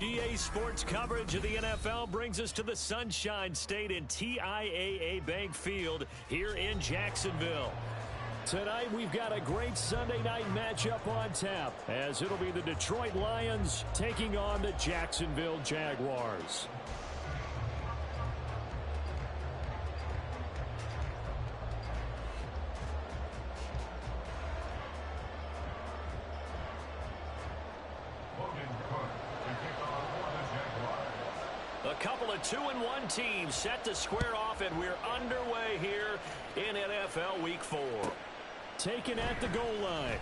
EA Sports coverage of the NFL brings us to the Sunshine State in TIAA Bank Field here in Jacksonville. Tonight we've got a great Sunday night matchup on tap as it'll be the Detroit Lions taking on the Jacksonville Jaguars. A couple of 2-1 teams set to square off, and we're underway here in NFL Week 4. Taken at the goal line.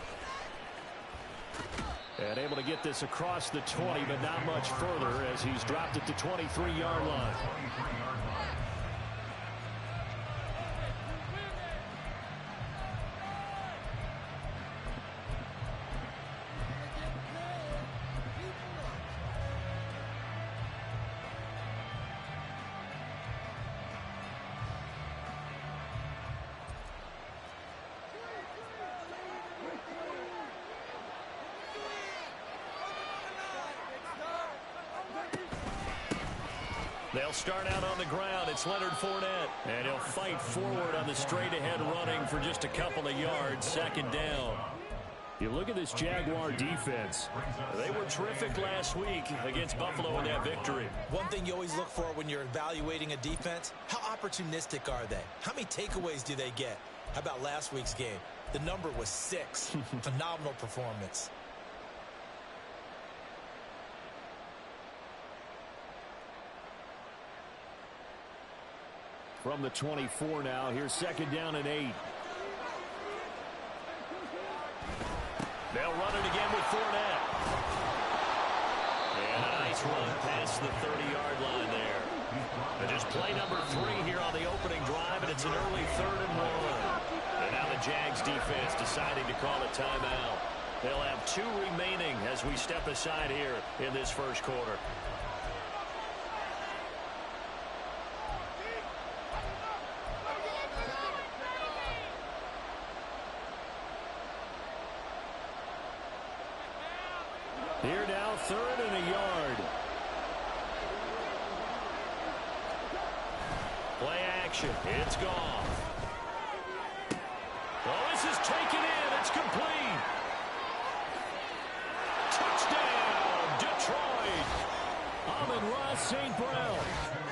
And able to get this across the 20, but not much further as he's dropped it to 23-yard line. They'll start out on the ground. It's Leonard Fournette. And he'll fight forward on the straight-ahead running for just a couple of yards. Second down. You look at this Jaguar defense. They were terrific last week against Buffalo in that victory. One thing you always look for when you're evaluating a defense, how opportunistic are they? How many takeaways do they get? How about last week's game? The number was 6. Phenomenal performance. From the 24 now, here's second down and 8. They'll run it again with Fournette. And a nice run past the 30-yard line there. And just play number 3 here on the opening drive, and it's an early 3rd and 1. And now the Jags defense deciding to call a timeout. They'll have 2 remaining as we step aside here in this first quarter. Here now, 3rd and a yard. Play action. It's gone. Oh, this is taken in. It's complete. Touchdown, Detroit. Amon-Ra St. Brown.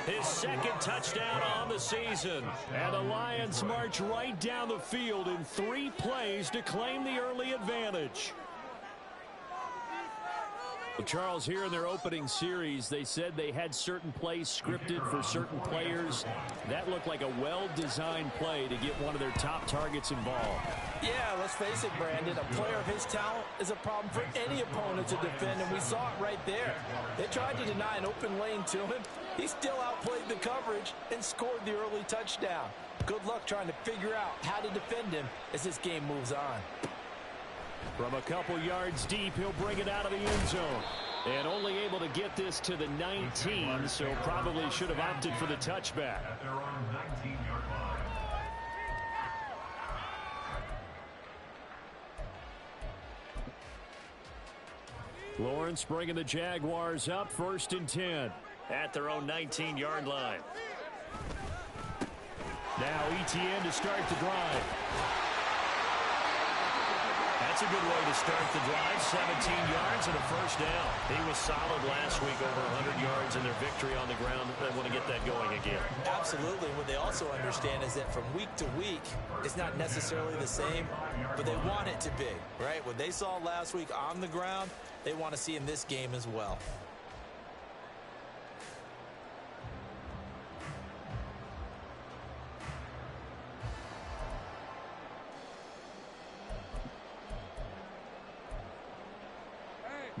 His second touchdown on the season. And the Lions march right down the field in 3 plays to claim the early advantage. Well, Charles, here in their opening series, they said they had certain plays scripted for certain players. That looked like a well-designed play to get one of their top targets involved. Yeah, let's face it, Brandon. A player of his talent is a problem for any opponent to defend, and we saw it right there. They tried to deny an open lane to him. He still outplayed the coverage and scored the early touchdown. Good luck trying to figure out how to defend him as this game moves on. From a couple yards deep, he'll bring it out of the end zone. And only able to get this to the 19, so probably should have opted for the touchback. At their own 19-yard line. Lawrence bringing the Jaguars up, 1st and 10. At their own 19-yard line. Now ETN to start the drive. That's a good way to start the drive. 17 yards and a first down. He was solid last week, over 100 yards in their victory on the ground. They want to get that going again. Absolutely. What they also understand is that from week to week, it's not necessarily the same, but they want it to be, right? What they saw last week on the ground, they want to see in this game as well.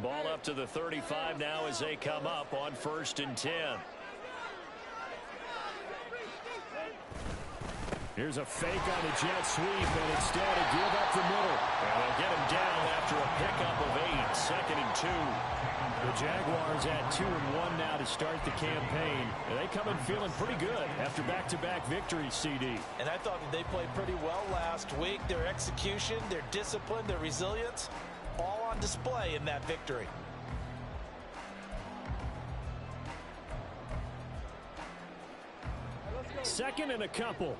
Ball up to the 35 now as they come up on 1st and 10. Here's a fake on the jet sweep, and instead a give up the middle. And they'll get him down after a pickup of 8, 2nd and 2. The Jaguars at 2-1 now to start the campaign. And they come in feeling pretty good after back-to-back victories, CD. And I thought that they played pretty well last week. Their execution, their discipline, their resilience, all on display in that victory. 2nd and a couple.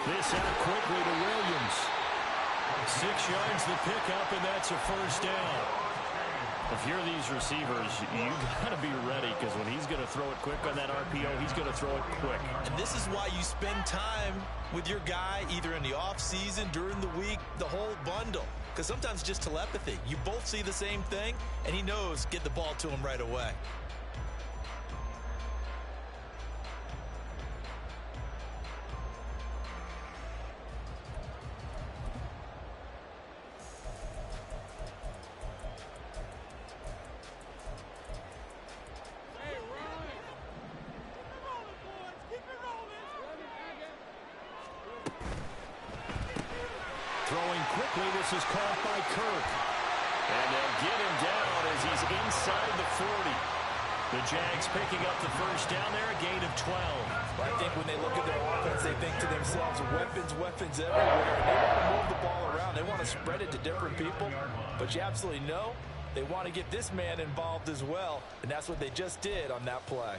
This out quickly to Williams. 6 yards the pickup, and that's a first down. If you're these receivers, you got to be ready, because when he's going to throw it quick on that RPO, he's going to throw it quick. And this is why you spend time with your guy, either in the offseason, during the week, the whole bundle. Because sometimes it's just telepathy. You both see the same thing, and he knows get the ball to him right away. Throwing quickly, this is caught by Kirk. And they'll get him down as he's inside the 40. The Jags picking up the first down there, a gain of 12. But I think when they look at their offense, they think to themselves, weapons everywhere. They want to move the ball around. They want to spread it to different people. But you absolutely know they want to get this man involved as well. And that's what they just did on that play.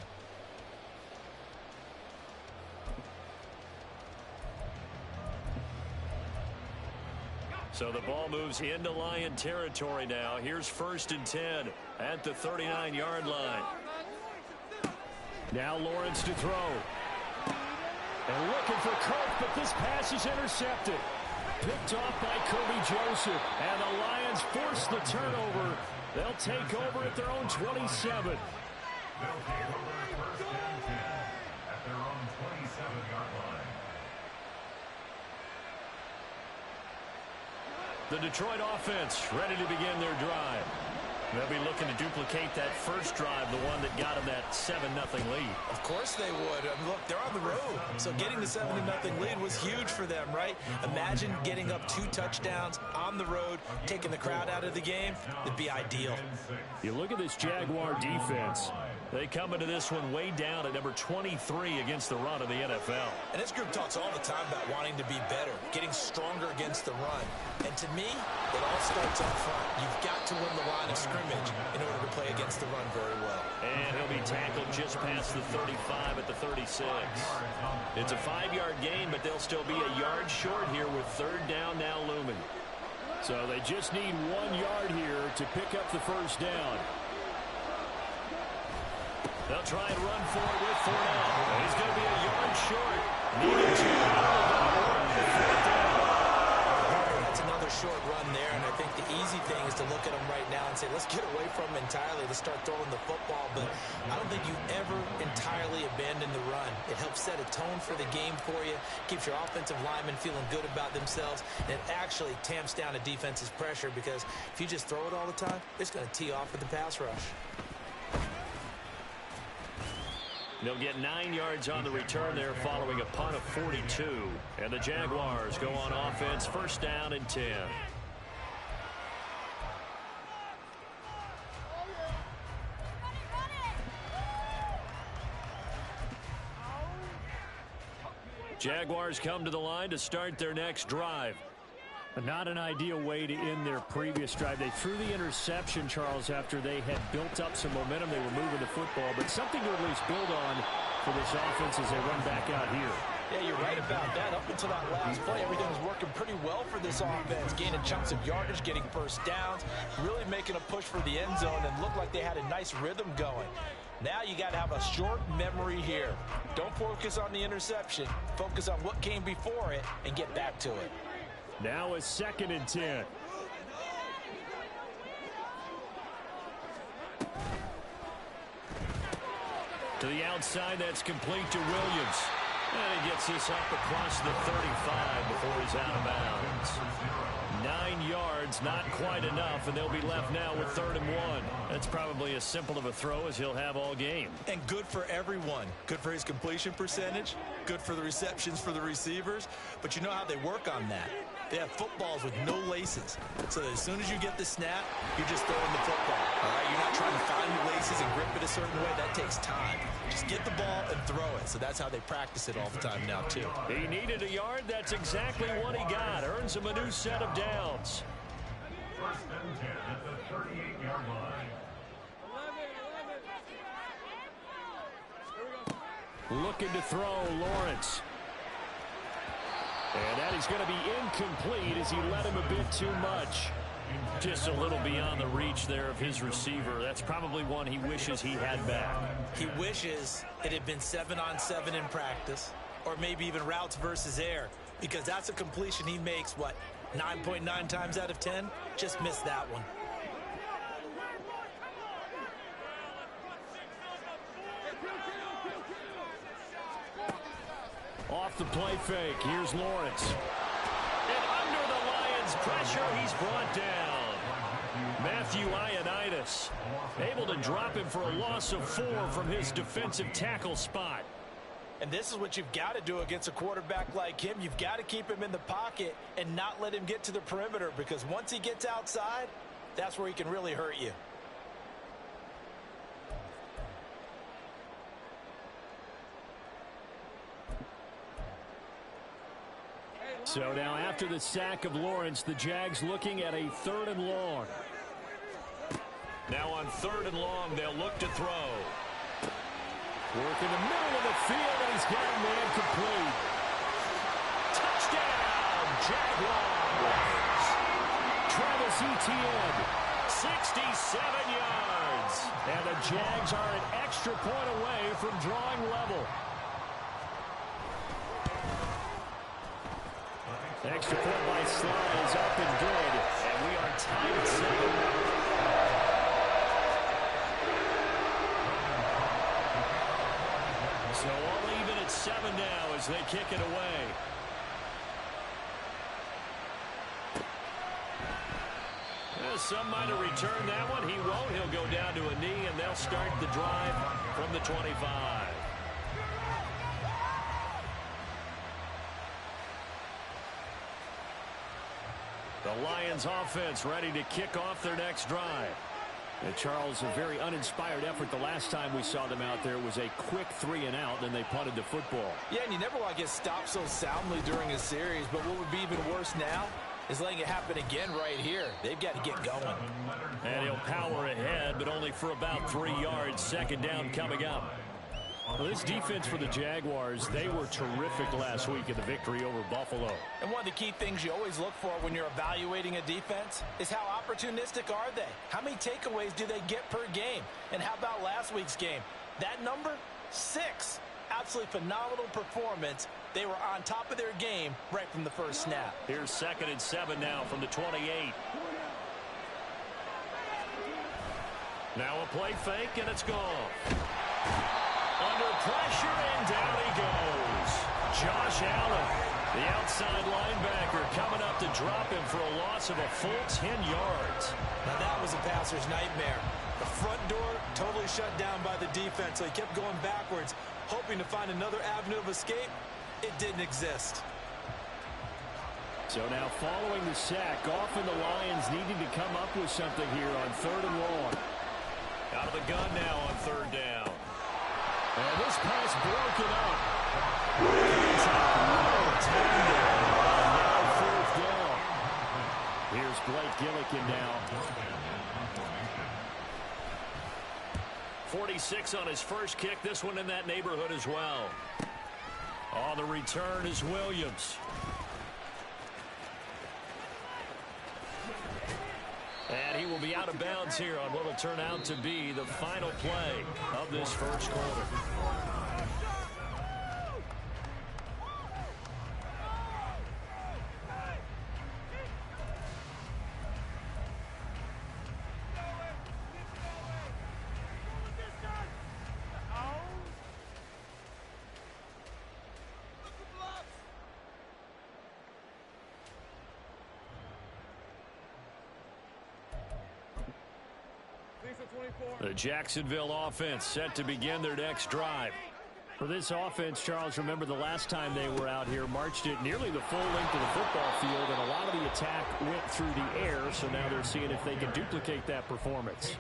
So the ball moves into Lion territory now. Here's 1st and 10 at the 39-yard line. Now Lawrence to throw. And looking for Kirk, but this pass is intercepted. Picked off by Kirby Joseph. And the Lions force the turnover. They'll take over at their own 27. They'll take over 1st and 10 at their own 27-yard line. The Detroit offense ready to begin their drive. They'll be looking to duplicate that first drive, the one that got them that 7-0 lead. Of course they would. I mean, look, they're on the road. So getting the 7-0 lead was huge for them, right? Imagine getting up 2 touchdowns on the road, taking the crowd out of the game. It'd be ideal. You look at this Jaguar defense. They come into this one way down at number 23 against the run of the NFL. And this group talks all the time about wanting to be better, getting stronger against the run. And to me, it all starts up front. You've got to win the line of scrimmage in order to play against the run very well. And he'll be tackled just past the 35 at the 36. It's a 5-yard gain, but they'll still be a yard short here with 3rd down now looming. So they just need 1 yard here to pick up the first down. They'll try and run for it with Fournette. He's going to be a yard short. Needed 2. That's another short run there, and I think the easy thing is to look at him right now and say, let's get away from him entirely. Let's start throwing the football, but I don't think you ever entirely abandon the run. It helps set a tone for the game for you, keeps your offensive linemen feeling good about themselves, and it actually tamps down a defense's pressure, because if you just throw it all the time, it's going to tee off with the pass rush. They'll get 9 yards on the return there following a punt of 42. And the Jaguars go on offense, 1st down and 10. Jaguars come to the line to start their next drive. Not an ideal way to end their previous drive. They threw the interception, Charles, after they had built up some momentum. They were moving the football, but something to at least build on for this offense as they run back out here. Yeah, you're right about that. Up until that last play, everything was working pretty well for this offense, gaining chunks of yardage, getting first downs, really making a push for the end zone, and looked like they had a nice rhythm going. Now you got to have a short memory here. Don't focus on the interception. Focus on what came before it and get back to it. Now a 2nd and 10. To the outside, that's complete to Williams. And he gets this up across the 35 before he's out of bounds. 9 yards, not quite enough, and they'll be left now with 3rd and 1. That's probably as simple of a throw as he'll have all game. And good for everyone. Good for his completion percentage. Good for the receptions for the receivers. But you know how they work on that. They have footballs with no laces. So as soon as you get the snap, you're just throwing the football. All right? You're not trying to find the laces and grip it a certain way. That takes time. Just get the ball and throw it. So that's how they practice it all the time now, too. He needed a yard. That's exactly what he got. Earns him a new set of downs. First and 10 at the 38-yard line. Looking to throw, Lawrence. And that is going to be incomplete as he led him a bit too much. Just a little beyond the reach there of his receiver. That's probably one he wishes he had back. He wishes it had been 7-on-7 in practice, or maybe even routes versus air, because that's a completion he makes, what, 9.9 times out of 10? Just missed that one. Off the play fake, here's Lawrence. And under the Lions' pressure, he's brought down. Matthew Ioannidis able to drop him for a loss of 4 from his defensive tackle spot. And this is what you've got to do against a quarterback like him. You've got to keep him in the pocket and not let him get to the perimeter, because once he gets outside, that's where he can really hurt you. So now after the sack of Lawrence, the Jags looking at a 3rd and long. Now on 3rd and long, they'll look to throw. Work in the middle of the field, and he's got a man complete. Touchdown, Jaguars. Travis Etienne, 67 yards. And the Jags are an extra point away from drawing level. Extra point by Sly is up and good, and we are tied at 7. So all even at 7 now as they kick it away. Some might have returned that one. He won't. He'll go down to a knee, and they'll start the drive from the 25. The Lions offense ready to kick off their next drive. And Charles, a very uninspired effort the last time we saw them out there. It was a quick 3 and out, then they punted the football. Yeah, and you never want to get stopped so soundly during a series, but what would be even worse now is letting it happen again right here. They've got to get going. And he'll power ahead, but only for about 3 yards. 2nd down coming up. Well, this defense for the Jaguars, they were terrific last week in the victory over Buffalo. And one of the key things you always look for when you're evaluating a defense is how opportunistic are they? How many takeaways do they get per game? And how about last week's game? That number? 6. Absolutely phenomenal performance. They were on top of their game right from the first snap. Here's 2nd and 7 now from the 28. Now a play fake, and it's gone. Under pressure, and down he goes. Josh Allen, the outside linebacker, coming up to drop him for a loss of a full 10 yards. Now that was a passer's nightmare. The front door totally shut down by the defense, so he kept going backwards, hoping to find another avenue of escape. It didn't exist. So now following the sack, often the Lions needing to come up with something here on 3rd and long. Out of the gun now on 3rd down. And this pass broken up. Now 4th down. Here's Blake Gillikin now. 46 on his first kick. This one in that neighborhood as well. On the return is Williams. And he will be out of bounds here on what will turn out to be the final play of this first quarter. The Jacksonville offense set to begin their next drive. For this offense, Charles, remember the last time they were out here, marched it nearly the full length of the football field, and a lot of the attack went through the air, so now they're seeing if they can duplicate that performance.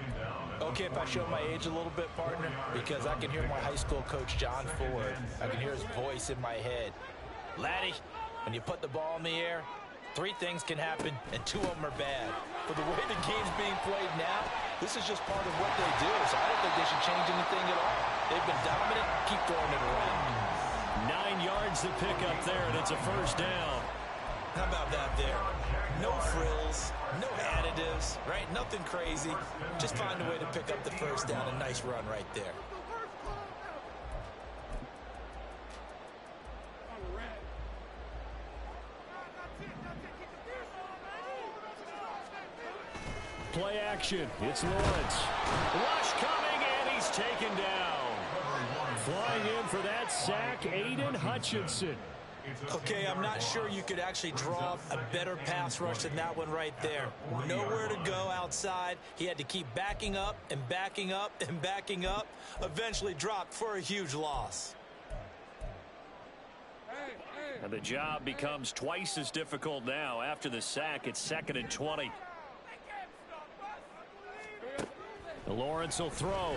Okay, if I show my age a little bit, partner, because I can hear my high school coach, John Ford. I can hear his voice in my head. Laddie, when you put the ball in the air, Three things can happen, and two of them are bad. For the way the game's being played now, this is just part of what they do, so I don't think they should change anything at all. They've been dominant. Keep throwing it around. 9 yards to pick up there, and it's a first down. How about that there? No frills, no additives, right? Nothing crazy. Just find a way to pick up the first down. A nice run right there. Play action. It's Lawrence. Rush coming, and he's taken down. Flying in for that sack, Aiden Hutchinson. Okay, I'm not sure you could actually draw a better pass rush than that one right there. Nowhere to go outside. He had to keep backing up and backing up and backing up. Eventually dropped for a huge loss. And the job becomes twice as difficult now. After the sack, it's 2nd and 20. Lawrence will throw.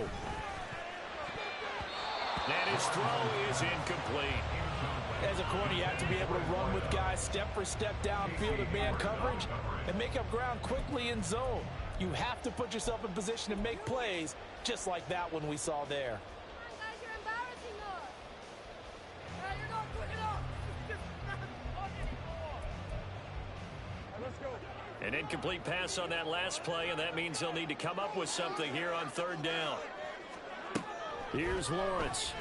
And his throw is incomplete. As a corner, you have to be able to run with guys step for step downfield in man coverage and make up ground quickly in zone. You have to put yourself in position to make plays, just like that one we saw there. An incomplete pass on that last play, and that means they'll need to come up with something here on 3rd down. Here's Lawrence.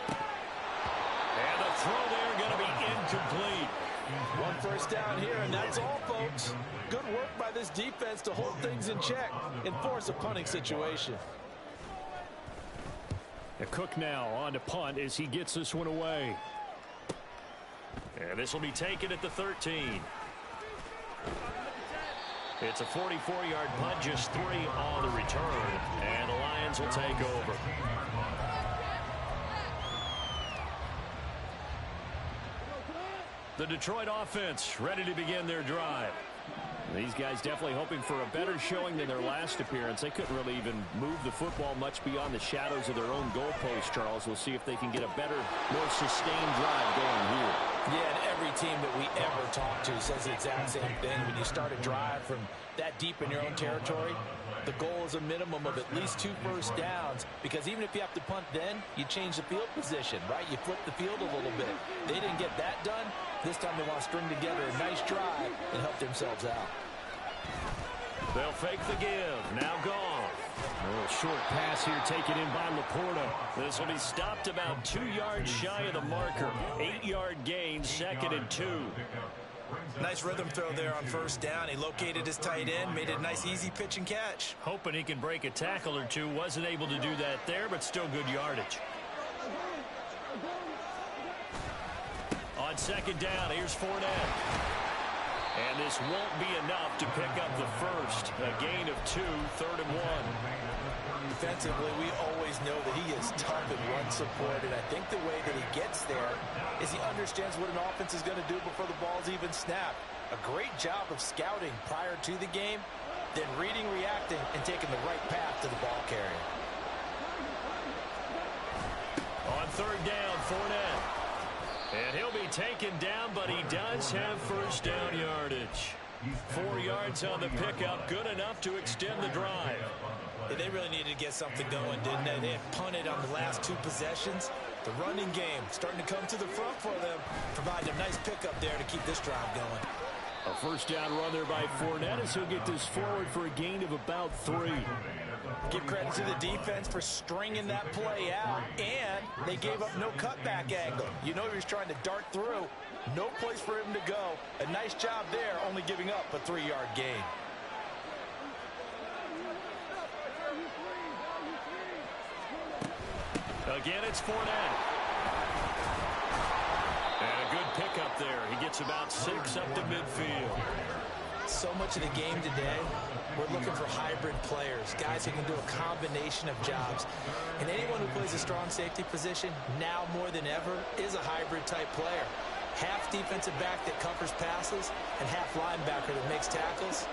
And the throw there going to be incomplete. One first down here, and that's all, folks. Good work by this defense to hold things in check and force a punting situation. Cook now on to punt as he gets this one away. And this will be taken at the 13. It's a 44-yard punt, just 3 on the return. And the Lions will take over. The Detroit offense ready to begin their drive. These guys definitely hoping for a better showing than their last appearance. They couldn't really even move the football much beyond the shadows of their own goalpost, Charles. We'll see if they can get a better, more sustained drive going here. Yeah, and every team that we ever talk to says the exact same thing. When you start a drive from that deep in your own territory, the goal is a minimum of at least 2 first downs, because even if you have to punt then, you change the field position, right? You flip the field a little bit. They didn't get that done. This time they want to string together a nice drive and help themselves out. They'll fake the give. Now gone. A little short pass here taken in by Laporta. This will be stopped about 2 yards shy of the marker. 8-yard gain, 2nd and 2. Nice rhythm throw there on first down. He located his tight end, made it a nice easy pitch and catch. Hoping he can break a tackle or two. Wasn't able to do that there, but still good yardage. On 2nd down, here's Fournette. And this won't be enough to pick up the first. A gain of 2, 3rd and 1. Defensively, we always know that he is tough in run support, and I think the way that he gets there is he understands what an offense is going to do before the ball's even snapped. A great job of scouting prior to the game, then reading, reacting, and taking the right path to the ball carrier. On 3rd down, Fournette. And he'll be taken down, but he does have first down yardage. 4 yards on the pickup, good enough to extend the drive. Yeah, they really needed to get something going, didn't they? They had punted on the last 2 possessions. The running game starting to come to the front for them. Provide a nice pickup there to keep this drive going. A first down run there by Fournette as he'll get this forward for a gain of about 3. Give credit to the defense for stringing that play out, and they gave up no cutback angle. You know he was trying to dart through. No place for him to go. A nice job there, only giving up a 3-yard gain. Again, it's Fournette. And a good pickup there. He gets about 6 up to midfield. So much of the game today, we're looking for hybrid players, guys who can do a combination of jobs. And anyone who plays a strong safety position, now more than ever, is a hybrid type player. Half defensive back that covers passes and half linebacker that makes tackles.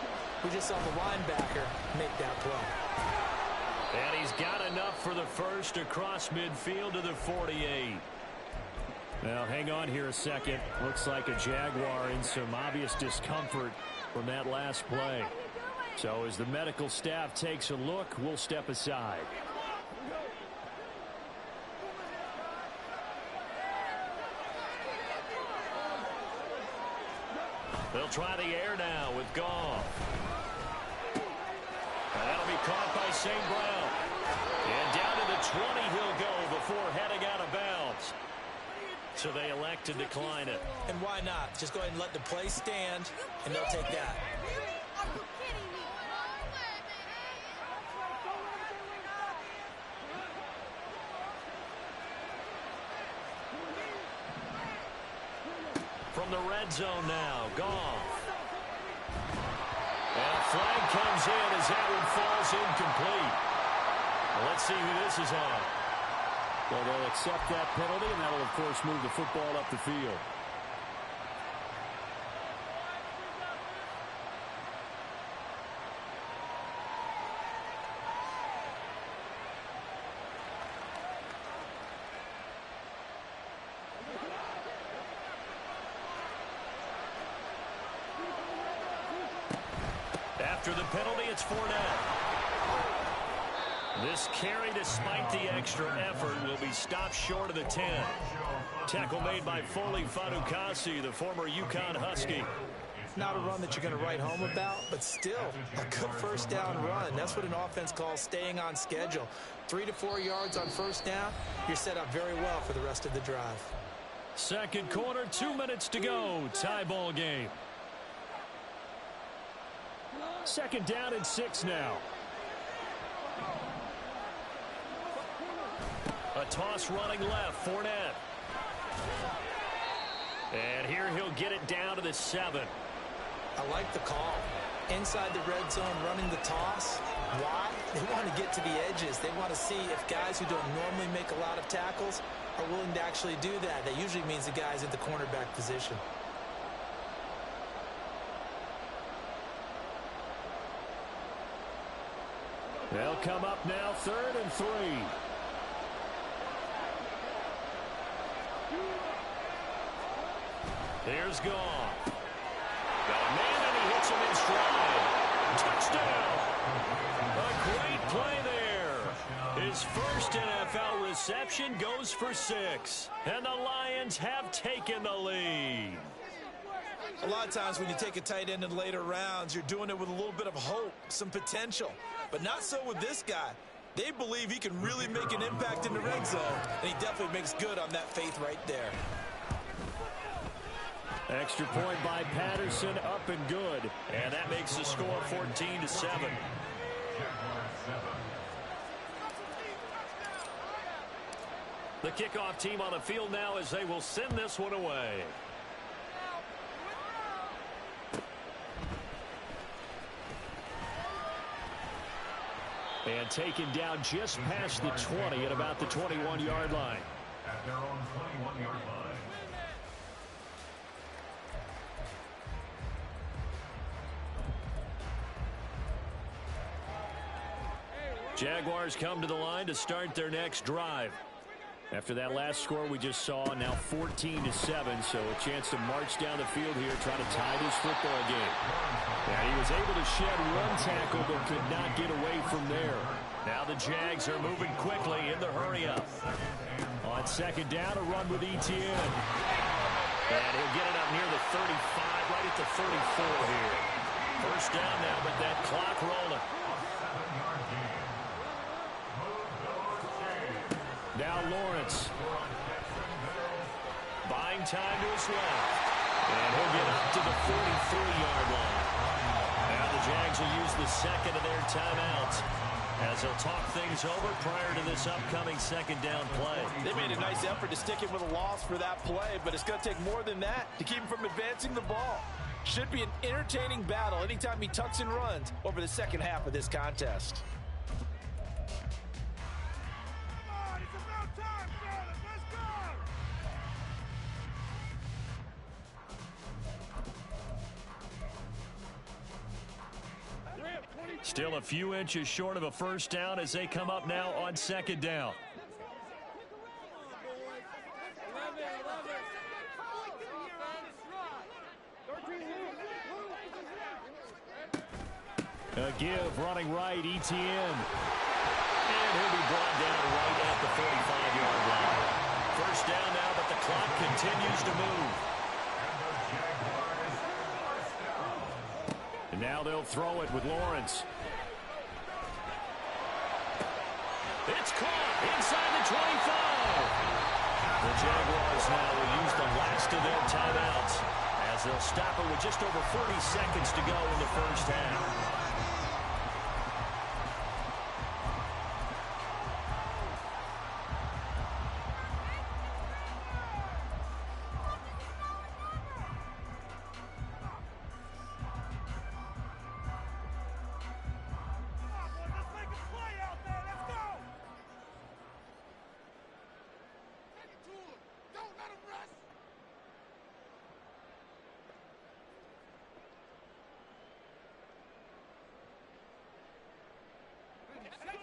We just saw the linebacker make that play. And he's got enough for the first across midfield to the 48. Now, hang on here a second. Looks like a Jaguar in some obvious discomfort from that last play. So as the medical staff takes a look, we'll step aside. They'll try the air now with Goff. And that'll be caught by St. Brown. And down to the 20 he'll go before heading out of bounds. So they elect to decline it. And why not? Just go ahead and let the play stand, and they'll take that. From the red zone now, Goff. And a flag comes in as that one falls incomplete. Well, let's see who this is on. Well, they'll accept that penalty, and that'll, of course, move the football up the field. After the penalty, it's Fournette. This carry, despite the extra effort, will be stopped short of the 10. Tackle made by Foley Fatukasi, the former UConn Husky. Not a run that you're going to write home about, but still a good first down run. That's what an offense calls staying on schedule. 3 to 4 yards on first down, you're set up very well for the rest of the drive. Second quarter, 2 minutes to go. Tie ball game. Second down and 6 now. A toss running left, Fournette. And here he'll get it down to the 7. I like the call. Inside the red zone, running the toss. Why? They want to get to the edges. They want to see if guys who don't normally make a lot of tackles are willing to actually do that. That usually means the guys at the cornerback position. They'll come up now, 3rd and 3. Here's Goff. Got a man, and he hits him in stride. Touchdown. A great play there. His first NFL reception goes for 6. And the Lions have taken the lead. A lot of times when you take a tight end in later rounds, you're doing it with a little bit of hope, some potential. But not so with this guy. They believe he can really make an impact in the red zone, and he definitely makes good on that faith right there. Extra point by Patterson, up and good. And that makes the score 14-7. The kickoff team on the field now as they will send this one away. And taken down just past the 20 at about the 21-yard line. At their own 21-yard line. Jaguars come to the line to start their next drive. After that last score we just saw, now 14-7, so a chance to march down the field here, try to tie this football game. Yeah, he was able to shed one tackle, but could not get away from there. Now the Jags are moving quickly in the hurry-up. On second down, a run with Etienne. And he'll get it up near the 35, right at the 34 here. First down now, but that clock rolling. Now Lawrence. Buying time to his left. And he'll get up to the 43-yard line. Now the Jags will use the second of their timeouts as they'll talk things over prior to this upcoming second down play. They made a nice effort to stick him with a loss for that play, but it's going to take more than that to keep him from advancing the ball. Should be an entertaining battle anytime he tucks and runs over the second half of this contest. Still a few inches short of a first down as they come up now on second down. 11. A give running right, Etienne. And he'll be brought down right at the 45-yard line. First down now, but the clock continues to move. And now they'll throw it with Lawrence. It's caught inside the 25. The Jaguars now will use the last of their timeouts as they'll stop it with just over 40 seconds to go in the first half.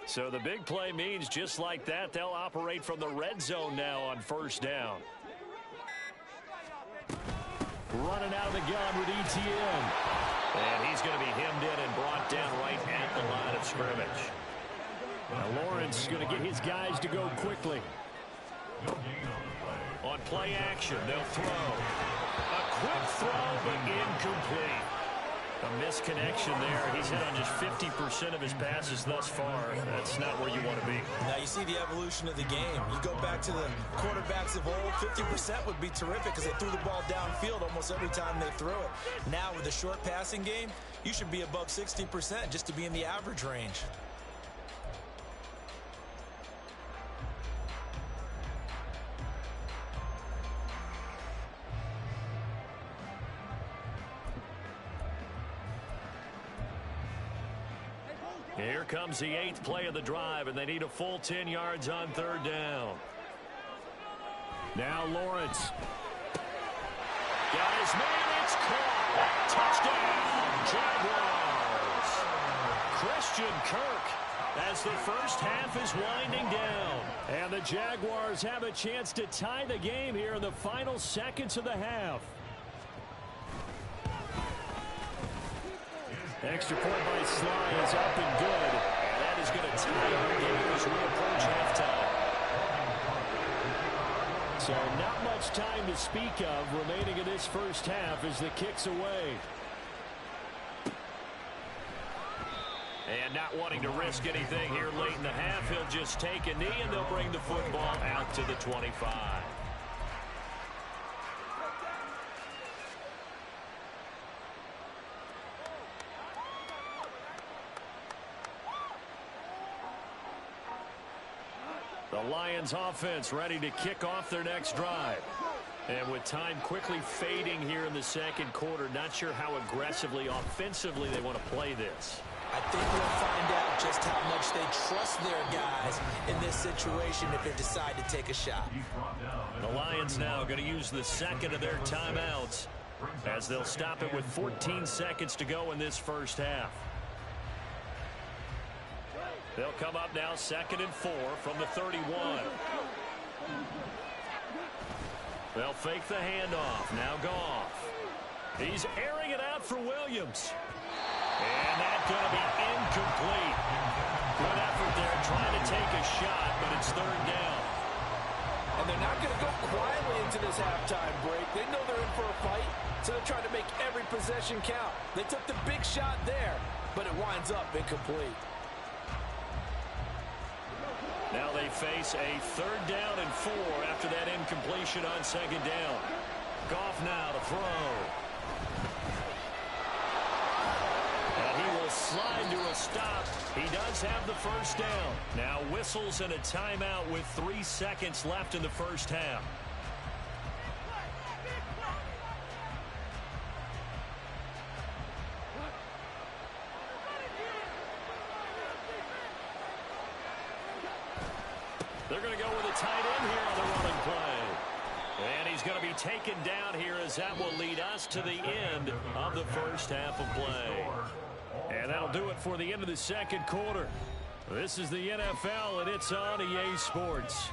So the big play means just like that, they'll operate from the red zone now on first down. Running out of the gun with Etienne. And he's going to be hemmed in and brought down right at the line of scrimmage. Now Lawrence is going to get his guys to go quickly. On play action, they'll throw. A quick throw, but incomplete. A misconnection there. He's hit on just 50% of his passes thus far. That's not where you want to be. Now you see the evolution of the game. You go back to the quarterbacks of old, 50% would be terrific because they threw the ball downfield almost every time they threw it. Now with the short passing game, you should be above 60% just to be in the average range. Here comes the 8th play of the drive, and they need a full 10 yards on third down. Now Lawrence. Got his man, it's caught. Touchdown, Jaguars. Christian Kirk as the first half is winding down. And the Jaguars have a chance to tie the game here in the final seconds of the half. Extra point by Sly is up and good. And that is going to tie our game as we approach halftime. So not much time to speak of remaining in this first half as the kick's away. And not wanting to risk anything here late in the half, he'll just take a knee and they'll bring the football out to the 25. The Lions offense ready to kick off their next drive. And with time quickly fading here in the second quarter, not sure how aggressively, offensively they want to play this. I think we'll find out just how much they trust their guys in this situation if they decide to take a shot. The Lions now going to use the second of their timeouts as they'll stop it with 14 seconds to go in this first half. They'll come up now 2nd and 4 from the 31. They'll fake the handoff. Now Goff. He's airing it out for Williams. And that's going to be incomplete. Good effort there trying to take a shot, but it's third down. And they're not going to go quietly into this halftime break. They know they're in for a fight, so they're trying to make every possession count. They took the big shot there, but it winds up incomplete. Now they face a 3rd down and 4 after that incompletion on 2nd down. Goff now to throw. And he will slide to a stop. He does have the first down. Now whistles and a timeout with 3 seconds left in the first half. They're going to go with a tight end here on the running play. And he's going to be taken down here as that will lead us to the end of the first half of play. And that'll do it for the end of the second quarter. This is the NFL, and it's on EA Sports.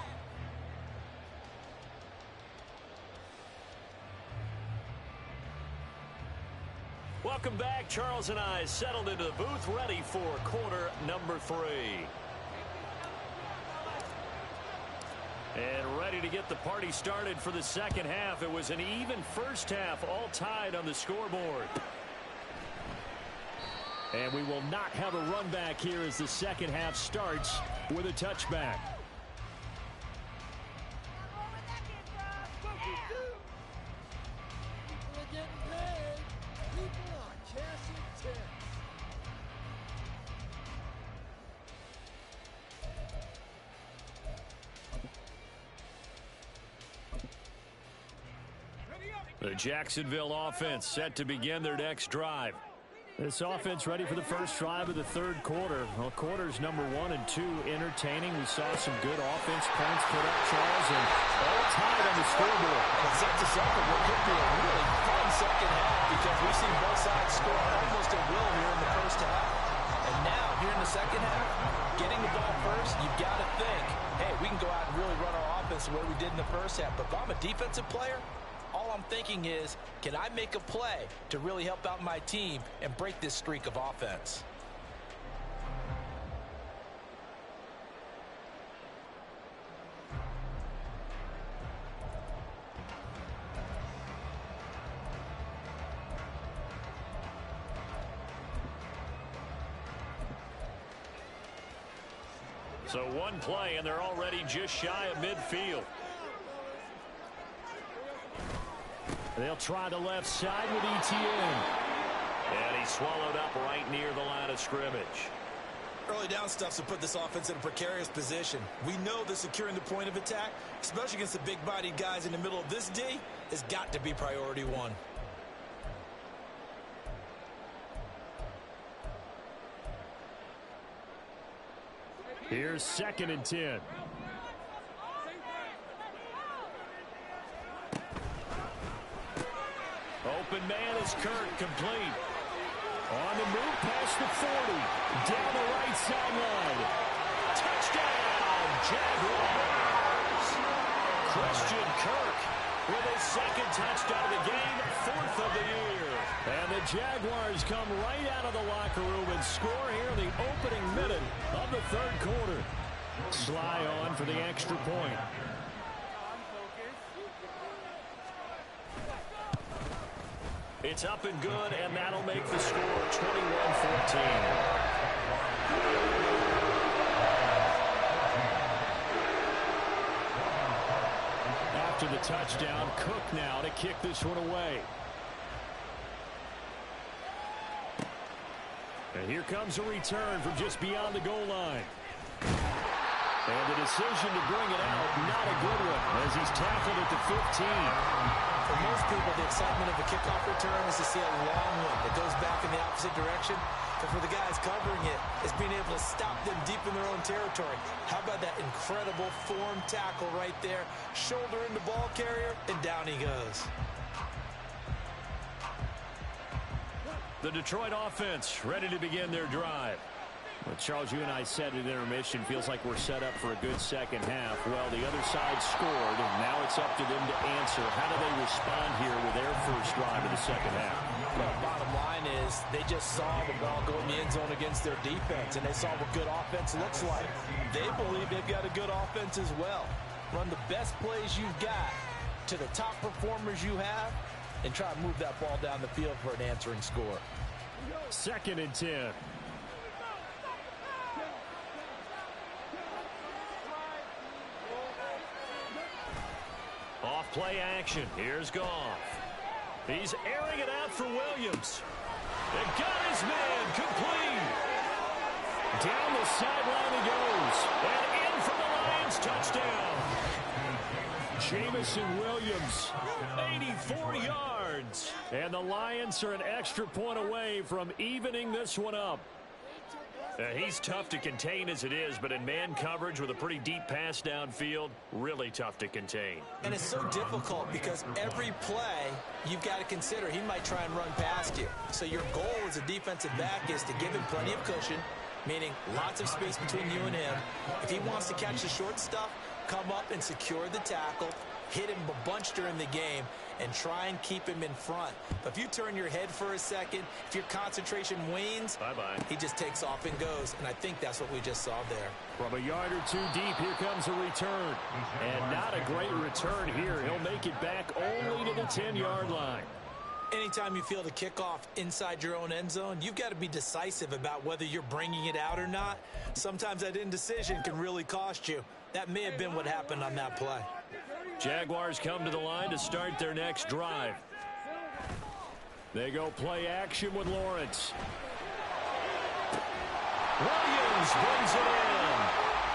Welcome back. Charles and I settled into the booth, ready for quarter number 3. And ready to get the party started for the second half. It was an even first half, all tied on the scoreboard. And we will not have a run back here as the second half starts with a touchback. The Jacksonville offense set to begin their next drive. This offense ready for the first drive of the third quarter. Well, quarters number 1 and 2 entertaining. We saw some good offense points put up, Charles, and all tied on the scoreboard. And it sets us up for what could be a really fun second half because we've seen both sides score almost at will here in the first half. And now, here in the second half, getting the ball first, you've got to think, hey, we can go out and really run our offense the way we did in the first half. But if I'm a defensive player, all I'm thinking is, can I make a play to really help out my team and break this streak of offense? So one play, and they're already just shy of midfield. They'll try the left side with ETN. And he swallowed up right near the line of scrimmage. Early down stuff to put this offense in a precarious position. We know that securing the point of attack, especially against the big-bodied guys in the middle of this D, has got to be priority 1. Here's 2nd and 10. Open man is Kirk, complete. On the move past the 40. Down the right sideline. Touchdown, Jaguars. Christian Kirk with his 2nd touchdown of the game, 4th of the year. And the Jaguars come right out of the locker room and score here in the opening minute of the third quarter. Sly on for the extra point. It's up and good, and that'll make the score 21-14. After the touchdown, Cook now to kick this one away. And here comes a return from just beyond the goal line. And the decision to bring it out, not a good one, as he's tackled at the 15. For most people, the excitement of a kickoff return is to see a long one that goes back in the opposite direction. But for the guys covering it, it's being able to stop them deep in their own territory. How about that incredible form tackle right there? Shoulder in the ball carrier, and down he goes. The Detroit offense ready to begin their drive. Well, Charles, you and I said at intermission, feels like we're set up for a good second half. Well, the other side scored, and now it's up to them to answer. How do they respond here with their first drive of the second half? Well, bottom line is they just saw the ball go in the end zone against their defense, and they saw what good offense looks like. They believe they've got a good offense as well. Run the best plays you've got to the top performers you have, and try to move that ball down the field for an answering score. 2nd and 10. Off play action. Here's Goff. He's airing it out for Williams. And got his man complete. Down the sideline he goes. And in for the Lions touchdown. Jamison Williams, 84 yards. And the Lions are an extra point away from evening this one up. He's tough to contain as it is, but in man coverage with a pretty deep pass downfield, really tough to contain. And it's so difficult because every play you've got to consider he might try and run past you. So your goal as a defensive back is to give him plenty of cushion, meaning lots of space between you and him. If he wants to catch the short stuff, come up and secure the tackle, hit him a bunch during the game and try and keep him in front. But if you turn your head for a second, if your concentration wanes, he just takes off and goes. And I think that's what we just saw there. From a yard or two deep, here comes a return. And not a great return here. He'll make it back only to the 10-yard line. Anytime you feel the kickoff inside your own end zone, you've got to be decisive about whether you're bringing it out or not. Sometimes that indecision can really cost you. That may have been what happened on that play. Jaguars come to the line to start their next drive. They go play action with Lawrence. Williams brings it in.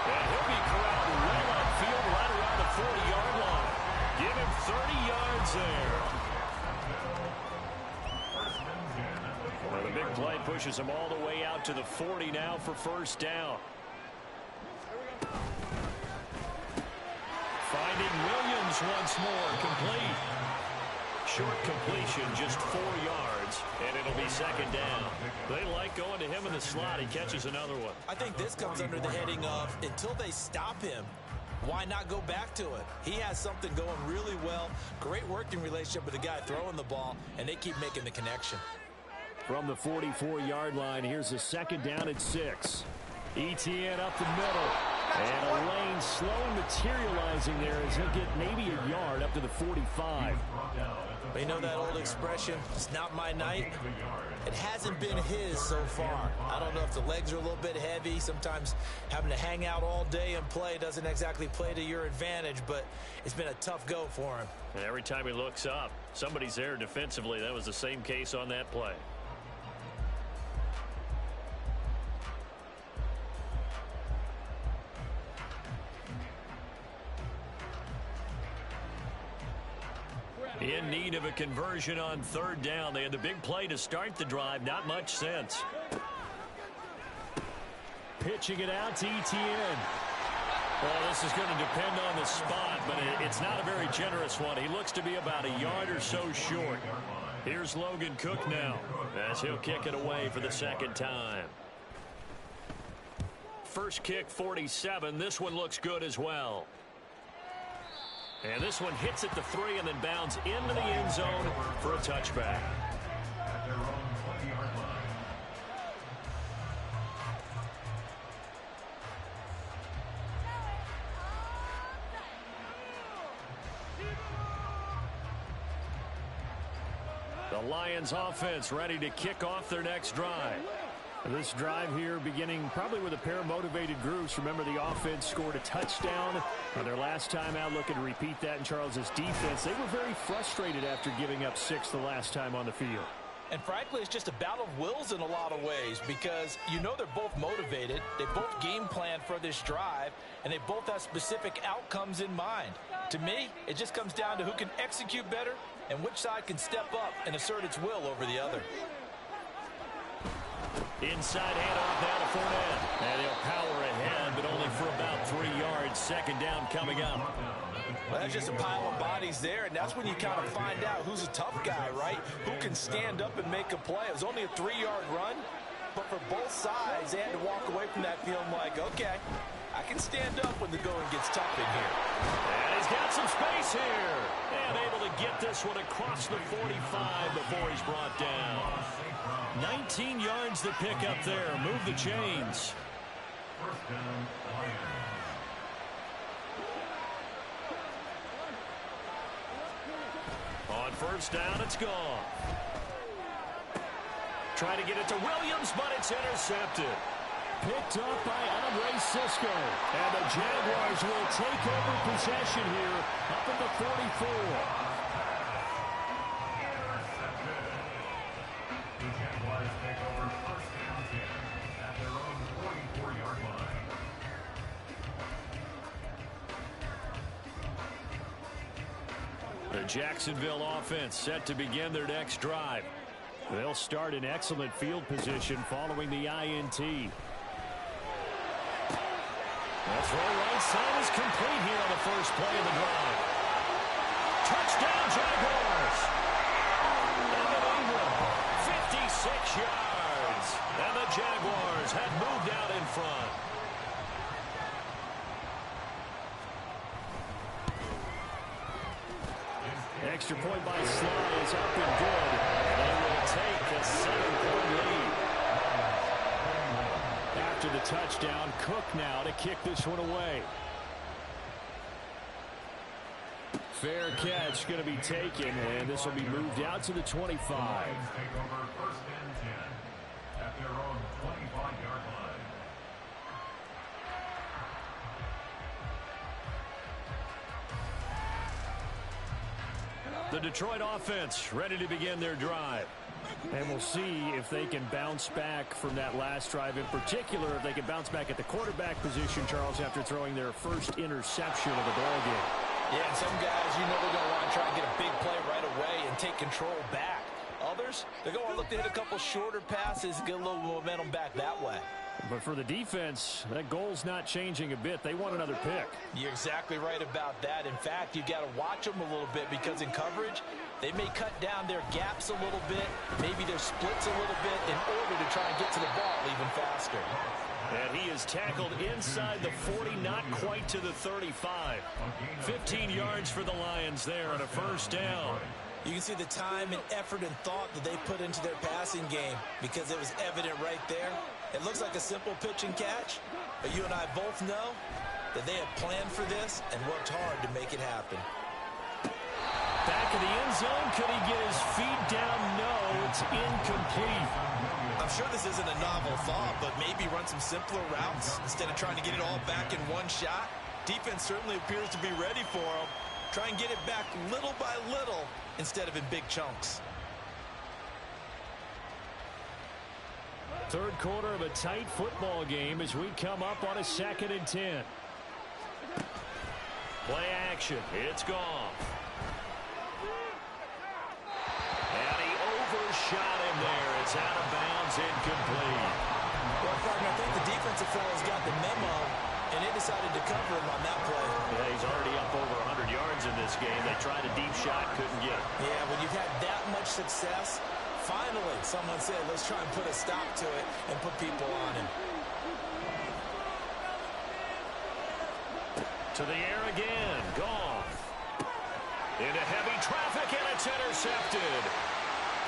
And he'll be corralled well upfield right around the 40-yard line. Give him 30 yards there. Well, the big play pushes him all the way out to the 40 now for first down. Finding Williams once more, complete. Short completion, just 4 yards, and it'll be second down. They like going to him in the slot. He catches another one. I think this comes under the heading of, until they stop him, why not go back to it? He has something going really well. Great working relationship with the guy throwing the ball, and they keep making the connection. From the 44-yard line, here's a second down at 6. Etienne up the middle. And a lane slowly materializing there as he'll get maybe a yard up to the 45. You know that old expression, it's not my night? It hasn't been his so far. I don't know if the legs are a little bit heavy. Sometimes having to hang out all day and play doesn't exactly play to your advantage, but it's been a tough go for him. And every time he looks up, somebody's there defensively. That was the same case on that play. In need of a conversion on third down. They had the big play to start the drive. Not much sense. Pitching it out to Etienne. Well, this is going to depend on the spot, but it's not a very generous one. He looks to be about a yard or so short. Here's Logan Cook now as he'll kick it away for the second time. First kick, 47. This one looks good as well. And this one hits at the 3 and then bounds into the end zone for a touchback. At their own 20-yard line. The Lions offense ready to kick off their next drive. This drive here beginning probably with a pair of motivated groups. Remember, the offense scored a touchdown on their last time out, looking to repeat that in Charles's defense. They were very frustrated after giving up 6 the last time on the field. And frankly, it's just a battle of wills in a lot of ways because you know they're both motivated. They both game plan for this drive, and they both have specific outcomes in mind. To me, it just comes down to who can execute better and which side can step up and assert its will over the other. Inside handoff now to Fournette. And he'll power ahead, but only for about 3 yards. Second down coming up. Well, that's just a pile of bodies there, and that's when you kind of find out who's a tough guy, right? Who can stand up and make a play. It was only a 3-yard run, but for both sides, they had to walk away from that feeling like, okay, I can stand up when the going gets tough in here. And he's got some space here. And able to get this one across the 45 before he's brought down. 19 yards to pick up there. Move the chains. First down, Lions. On first down, it's gone. Trying to get it to Williams, but it's intercepted. Picked up by Andre Sisco. And the Jaguars will take over possession here up at the 44. The Jaguars take over first down 10 at their own 44-yard line. The Jacksonville offense set to begin their next drive. They'll start in excellent field position following the INT. That's right side is complete here on the first play of the drive. Touchdown, Jaguars! Evan Ingram, 56 yards. And the Jaguars have moved out in front. extra point by Sly is up and good. They will take a 7-point lead. After the touchdown, Cook now to kick this one away. Fair catch going to be taken, and this will be moved out to the 25. Take over first and 10 at their own 25-yard line. The Detroit offense ready to begin their drive. And we'll see if they can bounce back from that last drive. In particular, if they can bounce back at the quarterback position, Charles, after throwing their first interception of the ball game. Yeah, some guys, you know they're going to want to try and get a big play right away and take control back. Others, they're going to look to hit a couple shorter passes and get a little momentum back that way. But for the defense, that goal's not changing a bit. They want another pick. You're exactly right about that. In fact, you got to watch them a little bit because in coverage, they may cut down their gaps a little bit, maybe their splits a little bit in order to try and get to the ball even faster. And he is tackled inside the 40, not quite to the 35. 15 yards for the Lions there on a first down. You can see the time and effort and thought that they put into their passing game because it was evident right there. It looks like a simple pitch and catch, but you and I both know that they have planned for this and worked hard to make it happen. Back of the end zone. Could he get his feet down? No, it's incomplete. I'm sure this isn't a novel thought, but maybe run some simpler routes instead of trying to get it all back in one shot. Defense certainly appears to be ready for him. Try and get it back little by little instead of in big chunks. Third quarter of a tight football game as we come up on a 2nd and 10. Play action. It's gone. And he overshot him there. It's out of bounds, incomplete. Well, partner, I think the defensive fellas got the memo, and they decided to cover him on that play. Yeah, he's already up over 100 yards in this game. They tried a deep shot, couldn't get it. Yeah, when you've had that much success, finally someone said, let's try and put a stop to it and put people on him. To the air again. Gone. Into heavy traffic, and it's intercepted.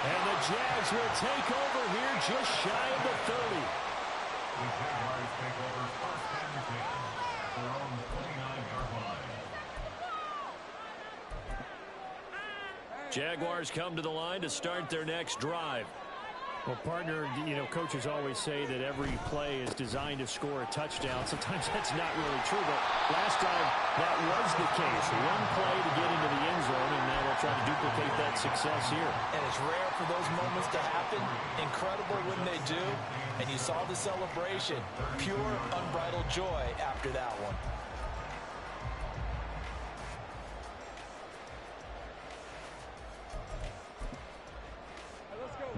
And the Jags will take over here just shy of the 30. The Jaguars take over first and 10 at their own 29-yard line. Jaguars come to the line to start their next drive. Well, partner, you know, coaches always say that every play is designed to score a touchdown. Sometimes that's not really true, but last time that was the case. One play to get into the end zone, and now they'll try to duplicate that success here. And it's rare for those moments to happen. Incredible when they do. And you saw the celebration. Pure, unbridled joy after that one.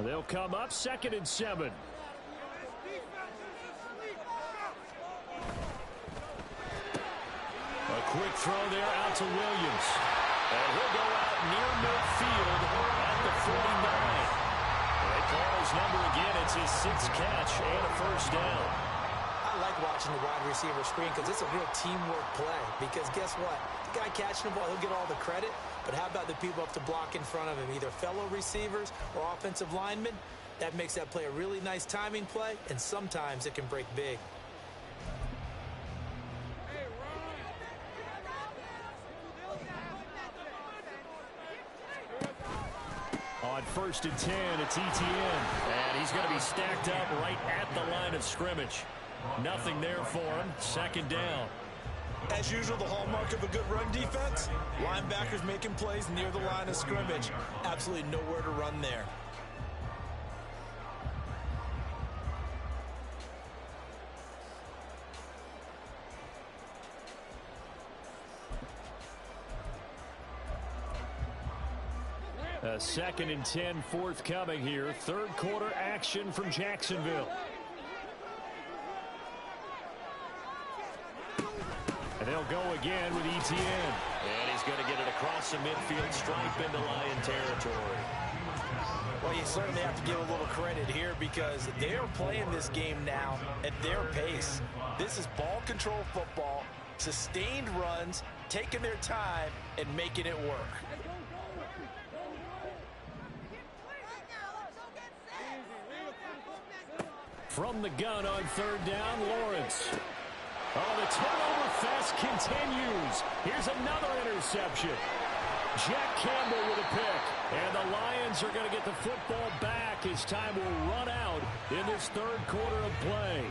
They'll come up 2nd and 7. A quick throw there out to Williams. And he'll go out near midfield at the 49. They call his number again. It's his 6th catch and a first down. I like watching the wide receiver screen because it's a real teamwork play. Because guess what? The guy catching the ball, he'll get all the credit. But how about the people up to block in front of him, either fellow receivers or offensive linemen? That makes that play a really nice timing play, and sometimes it can break big. On 1st and 10, it's Etienne. And he's going to be stacked up right at the line of scrimmage. Nothing there for him. 2nd down. As usual, the hallmark of a good run defense, linebackers making plays near the line of scrimmage. Absolutely nowhere to run there. A 2nd and 10 forthcoming here. Third quarter action from Jacksonville. And they'll go again with Etienne. And he's going to get it across the midfield stripe into Lion territory. Well, you certainly have to give a little credit here because they're playing this game now at their pace. This is ball control football, sustained runs, taking their time, and making it work. From the gun on third down, Lawrence. Oh, the turnover fest continues. Here's another interception. Jack Campbell with a pick. And the Lions are going to get the football back as time will run out in this third quarter of play.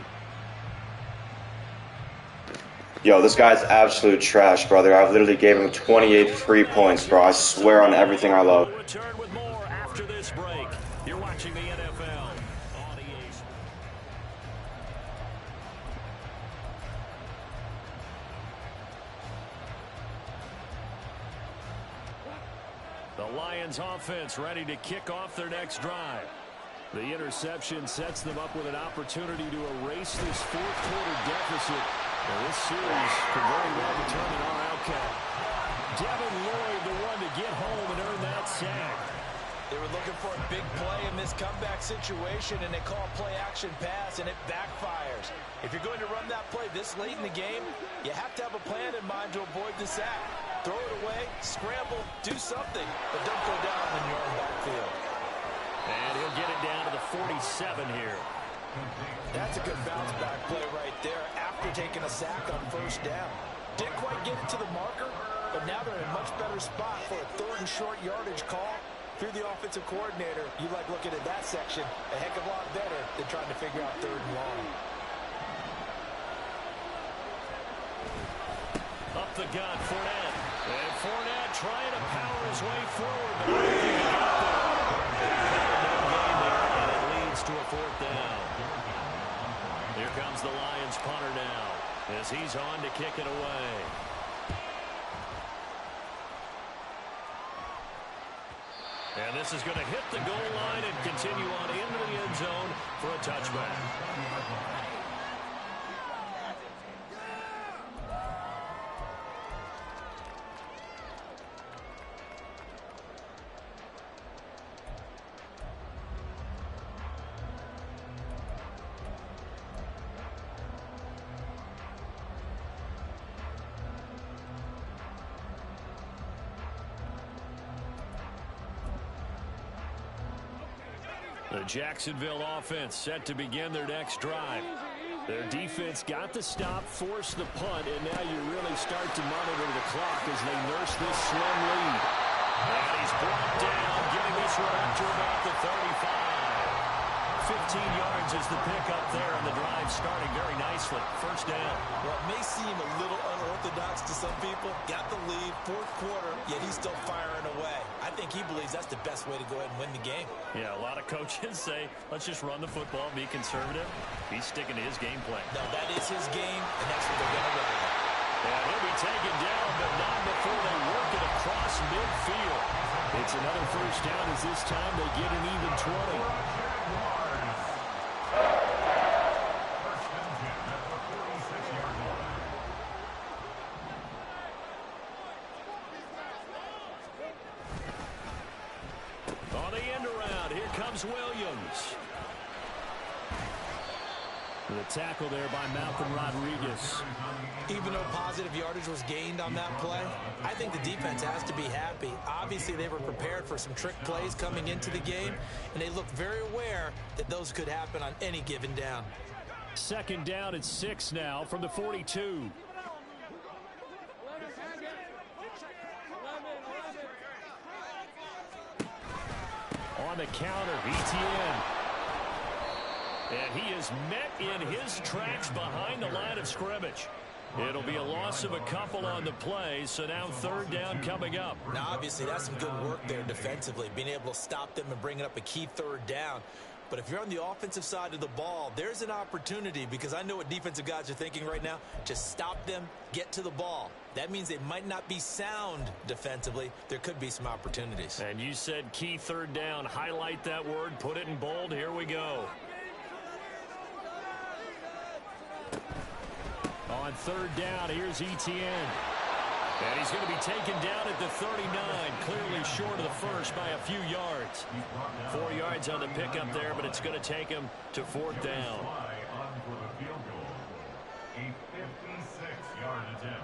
Yo, this guy's absolute trash, brother. I've literally gave him 28 free points, bro. I swear on everything I love. We'll return with more after this break. You're watching the NFL on EA. The Lions offense ready to kick off their next drive. The interception sets them up with an opportunity to erase this fourth quarter deficit. Well, this series could very well determine our outcome. Devin Lloyd, the one to get home and earn that sack. They were looking for a big play in this comeback situation, and they call play-action pass, and it backfires. If you're going to run that play this late in the game, you have to have a plan in mind to avoid the sack. Throw it away, scramble, do something, but don't go down in your own backfield. And he'll get it down to the 47 here. That's a good bounce-back play right there after taking a sack on first down. Didn't quite get it to the marker, but now they're in a much better spot for a third and short yardage call. If you're the offensive coordinator, you like looking at that section a heck of a lot better than trying to figure out third and long. Up the gut, Fournette. And Fournette trying to power his way forward, but I don't think he got there. No gain there, and it leads to a fourth down. Here comes the Lions punter now as he's on to kick it away. And this is going to hit the goal line and continue on into the end zone for a touchback. The Jacksonville offense set to begin their next drive. Their defense got the stop, forced the punt, and now you really start to monitor the clock as they nurse this slim lead. And he's brought down, getting this one up to about the 35. 15 yards is the pickup there, and the drive starting very nicely. First down. Well, it may seem a little unorthodox to some people. Got the lead, fourth quarter, yet he's still firing away. I think he believes that's the best way to go ahead and win the game. Yeah, a lot of coaches say, let's just run the football, be conservative. He's sticking to his game plan. No, that is his game, and that's what they're going to run. And he'll be taken down, but not before they work it across midfield. It's another first down as this time they get an even 20. On the end around, here comes Williams. The tackle there by Malcolm Rodriguez. Even though positive yardage was gained on that play, I think the defense has to be happy. Obviously, they were prepared for some trick plays coming into the game, and they look very aware that those could happen on any given down. Second down at 6 now from the 42. On the counter, ETN. And he is met in his tracks behind the line of scrimmage. It'll be a loss of a couple on the play, so now third down coming up. Now, obviously, that's some good work there defensively, being able to stop them and bringing up a key third down. But if you're on the offensive side of the ball, there's an opportunity, because I know what defensive guys are thinking right now. Just stop them, get to the ball. That means they might not be sound defensively. There could be some opportunities. And you said key third down. Highlight that word, put it in bold. Here we go. On third down, here's ETN. And he's going to be taken down at the 39, clearly short of the first by a few yards. 4 yards on the pickup there, but it's going to take him to fourth down. A 56-yard attempt.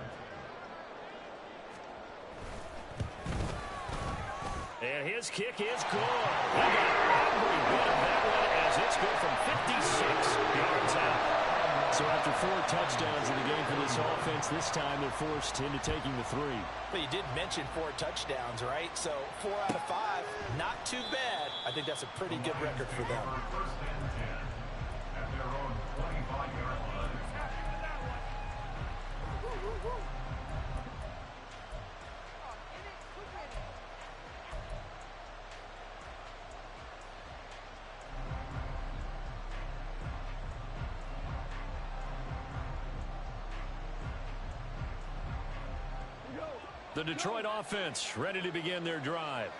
And his kick is good. He got every bit of that one as it's good from 56. After 4 touchdowns in the game for this offense, this time they're forced into taking the 3. But you did mention 4 touchdowns, right? So 4 out of 5, not too bad. I think that's a pretty good record for them. First and 10 at their own 25-yard line. The Detroit offense ready to begin their drive.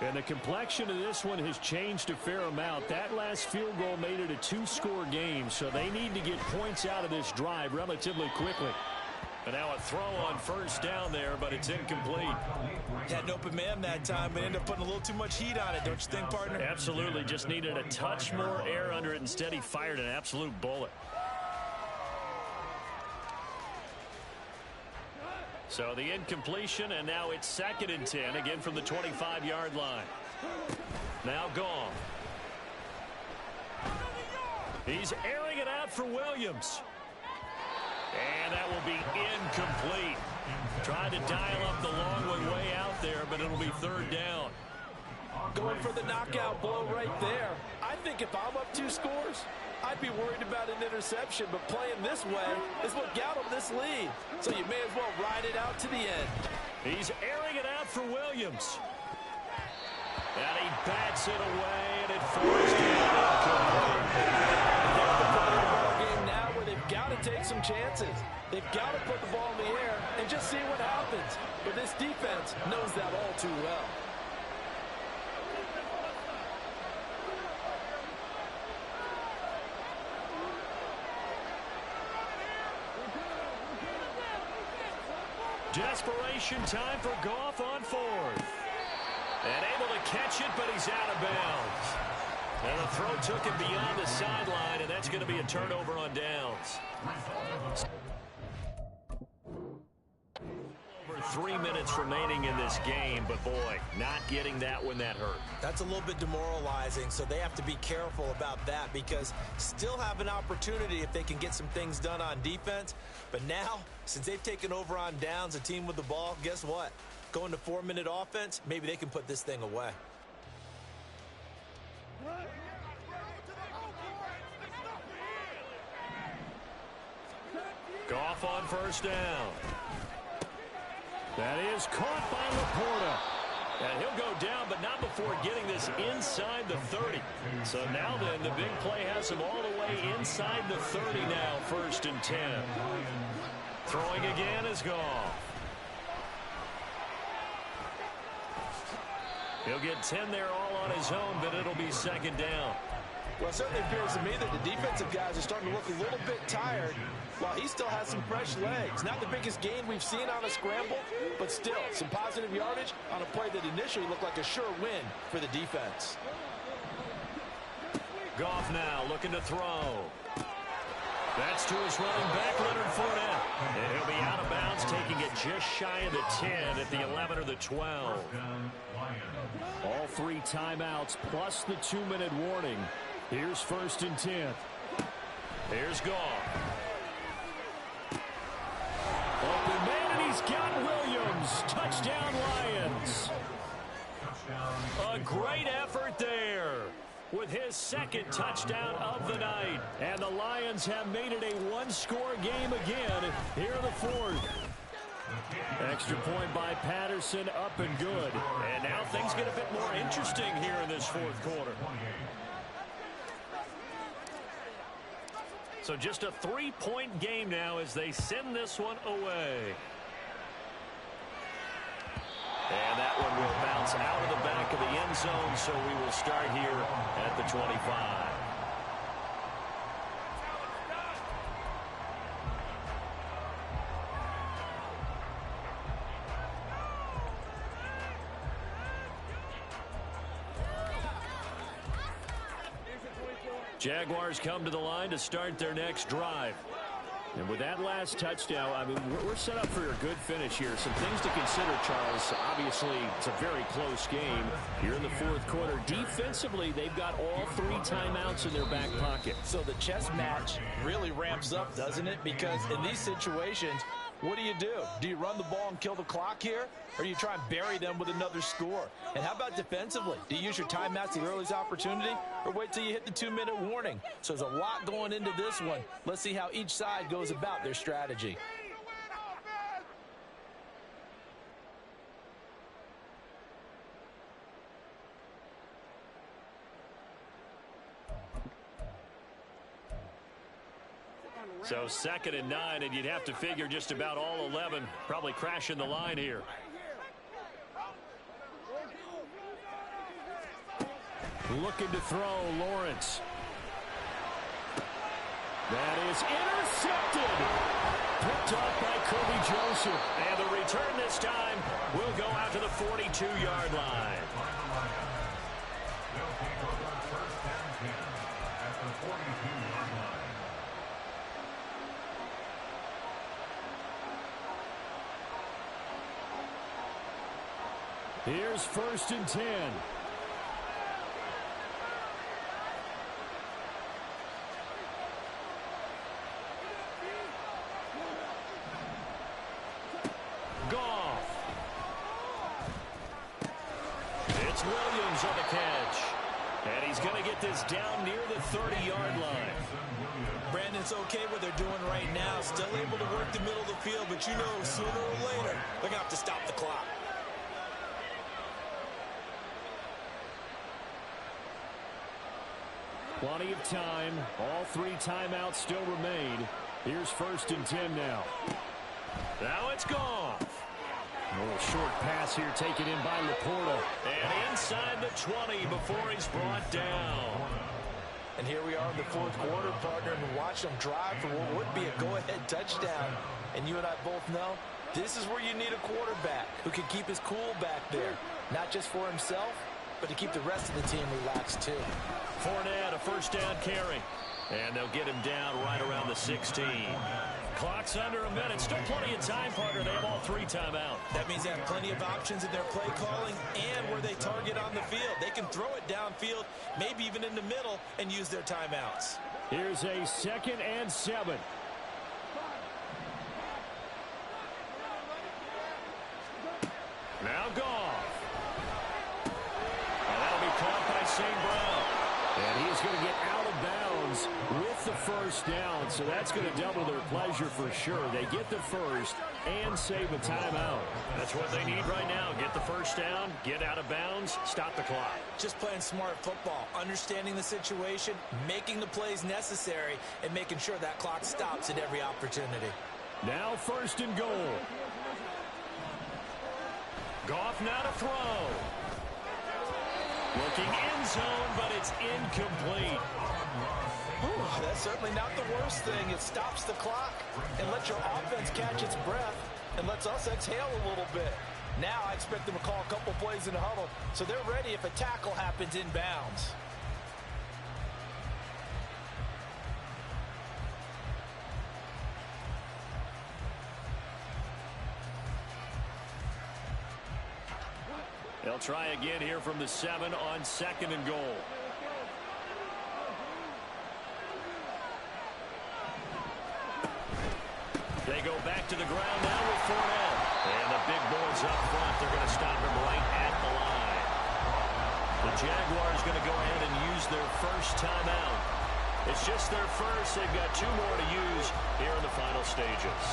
And the complexion of this one has changed a fair amount. That last field goal made it a 2-score game, so they need to get points out of this drive relatively quickly. And now a throw on first down there, but it's incomplete. Had an open man that time, but ended up putting a little too much heat on it, don't you think, partner? Absolutely. Just needed a touch more air under it. Instead, he fired an absolute bullet. So the incompletion, and now it's 2nd and 10, again from the 25-yard line. Now gone. He's airing it out for Williams. And that will be incomplete. Tried to dial up the long one way out there, but it'll be 3rd down. Going for the knockout blow right there. I think if I'm up 2 scores, I'd be worried about an interception, but playing this way is what got him this lead. So you may as well ride it out to the end. He's airing it out for Williams. And he bats it away, and it falls down. They're at the point of the ball game now where they've got to take some chances. They've got to put the ball in the air and just see what happens. But this defense knows that all too well. Desperation time for Goff on 4th. And able to catch it, but he's out of bounds. And the throw took him beyond the sideline, and that's going to be a turnover on downs. Over 3 minutes remaining in this game, but boy, not getting that one that hurt. That's a little bit demoralizing, so they have to be careful about that because still have an opportunity if they can get some things done on defense. But now, since they've taken over on downs, a team with the ball, guess what? Going to 4-minute offense, maybe they can put this thing away. Goff on first down. That is caught by Laporta. And he'll go down, but not before getting this inside the 30. So now then, the big play has him all the way inside the 30 now, 1st and 10. Throwing again is Goff. He'll get 10 there all on his own, but it'll be 2nd down. Well, it certainly appears to me that the defensive guys are starting to look a little bit tired while he still has some fresh legs. Not the biggest gain we've seen on a scramble, but still some positive yardage on a play that initially looked like a sure win for the defense. Goff now looking to throw. That's to his running back, Leonard Fournette. And he'll be out of bounds, taking it just shy of the 10 at the 11 or the 12. All 3 timeouts plus the 2-minute warning. Here's 1st and 10. Here's Goff. Open man, and he's got Williams. Touchdown, Lions. A great effort there with his 2nd touchdown of the night. And the Lions have made it a 1-score game again here in the 4th. Extra point by Patterson, up and good. And now things get a bit more interesting here in this 4th quarter. So just a 3-point game now as they send this one away. And that one will bounce out of the back of the end zone, so we will start here at the 25. Jaguars come to the line to start their next drive. And with that last touchdown, I mean, we're set up for a good finish here. Some things to consider, Charles. Obviously, it's a very close game. You're in the fourth quarter. Defensively, they've got all 3 timeouts in their back pocket. So the chess match really ramps up, doesn't it? Because in these situations, what do? Do you run the ball and kill the clock here? Or do you try and bury them with another score? And how about defensively? Do you use your timeouts at the earliest opportunity? Or wait till you hit the 2-minute warning? So there's a lot going into this one. Let's see how each side goes about their strategy. So 2nd and 9, and you'd have to figure just about all 11 probably crashing the line here. Looking to throw, Lawrence. That is intercepted. Picked up by Kirby Joseph. And the return this time will go out to the 42-yard line. They'll take over first and 10 at the 42-yard line. Here's 1st and 10. Goff. It's Williams on the catch. And he's going to get this down near the 30-yard line. Brandon, it's okay what they're doing right now. Still able to work the middle of the field, but you know sooner or later they're going to have to stop the clock. Plenty of time. All 3 timeouts still remain. Here's 1st and 10 now. Now it's gone. A little short pass here taken in by Laporta. And inside the 20 before he's brought down. And here we are in the fourth quarter, partner, and watch them drive for what would be a go-ahead touchdown. And you and I both know this is where you need a quarterback who can keep his cool back there. Not just for himself, but to keep the rest of the team relaxed too. Fournette, a 1st down carry. And they'll get him down right around the 16. Clock's under a minute. Still plenty of time, partner. They have all 3 timeouts. That means they have plenty of options in their play calling and where they target on the field. They can throw it downfield, maybe even in the middle, and use their timeouts. Here's a 2nd and 7. Now Goff. And that'll be caught by St. Brown. And he's going to get out of bounds with the 1st down. So that's going to double their pleasure for sure. They get the 1st and save a timeout. That's what they need right now. Get the 1st down, get out of bounds, stop the clock. Just playing smart football, understanding the situation, making the plays necessary, and making sure that clock stops at every opportunity. Now 1st and goal. Goff now to throw. Looking end zone, but it's incomplete. Ooh, that's certainly not the worst thing. It stops the clock and lets your offense catch its breath and lets us exhale a little bit. Now I expect them to call a couple plays in the huddle so they're ready if a tackle happens inbounds. They'll try again here from the 7 on 2nd and goal. They go back to the ground now with Fournette. And the big boys up front, they're going to stop him right at the line. The Jaguars going to go ahead and use their 1st timeout. It's just their 1st. They've got 2 more to use here in the final stages.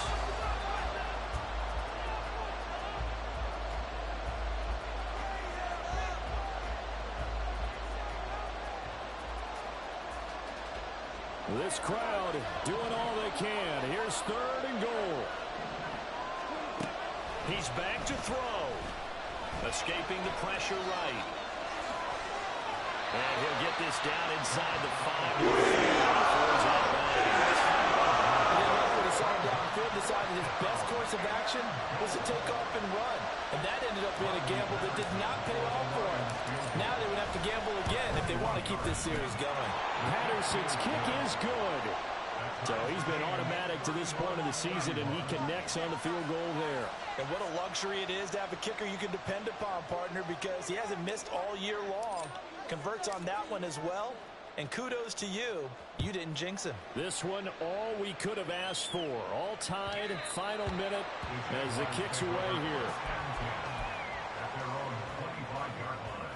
This crowd doing all they can. Here's 3rd and goal. He's back to throw. Escaping the pressure right. And he'll get this down inside the 5 before he's out of bounds. When he saw him downfield, decided his best course of action was to take off and run. And that ended up being a gamble that did not pay off for him. Now they would have to gamble again if they want to keep this series going. Patterson's kick is good. So he's been automatic to this point of the season, and he connects on the field goal there. And what a luxury it is to have a kicker you can depend upon, partner, because he hasn't missed all year long. Converts on that one as well. And kudos to you. You didn't jinx him. This one, all we could have asked for. All tied, final minute as it kicks away here. At their own 25-yard line.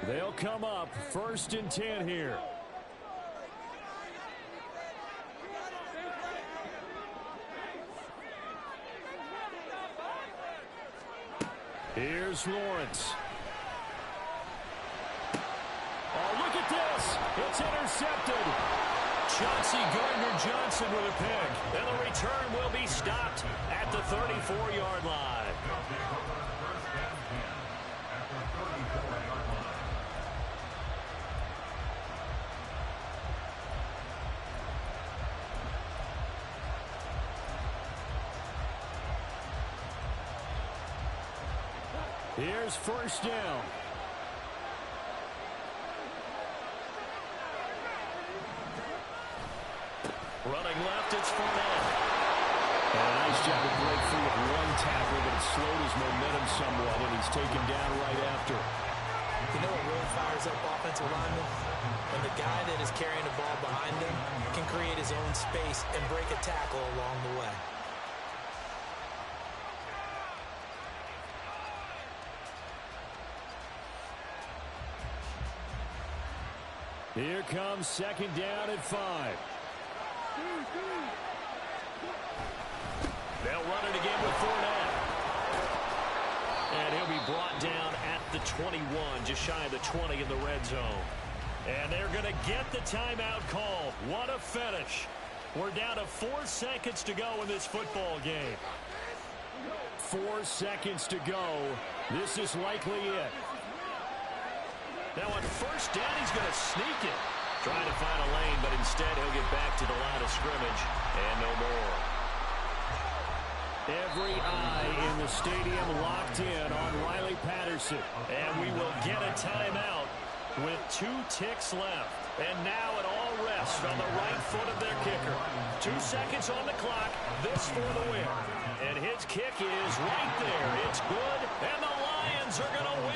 They'll come up 1st and 10 here. Here's Lawrence. Oh, look at this. It's intercepted. Chauncey Gardner-Johnson with a pick. And the return will be stopped at the 34-yard line. Here's 1st down. Running left, it's Fournette. And a nice job to break free with one tackle, but it slowed his momentum somewhat, and he's taken down right after. You know what really fires up offensive linemen? When the guy that is carrying the ball behind them can create his own space and break a tackle along the way. Here comes 2nd down at 5. They'll run it again with Fournette. And he'll be brought down at the 21, just shy of the 20 in the red zone. And they're going to get the timeout call. What a finish. We're down to 4 seconds to go in this football game. 4 seconds to go. This is likely it. Now on 1st down, he's going to sneak it. Trying to find a lane, but instead he'll get back to the line of scrimmage and no more. Every eye in the stadium locked in on Riley Patterson. And we will get a timeout with 2 ticks left. And now it all rests on the right foot of their kicker. 2 seconds on the clock. This for the win. And his kick is right there. It's good. And the Lions are going to win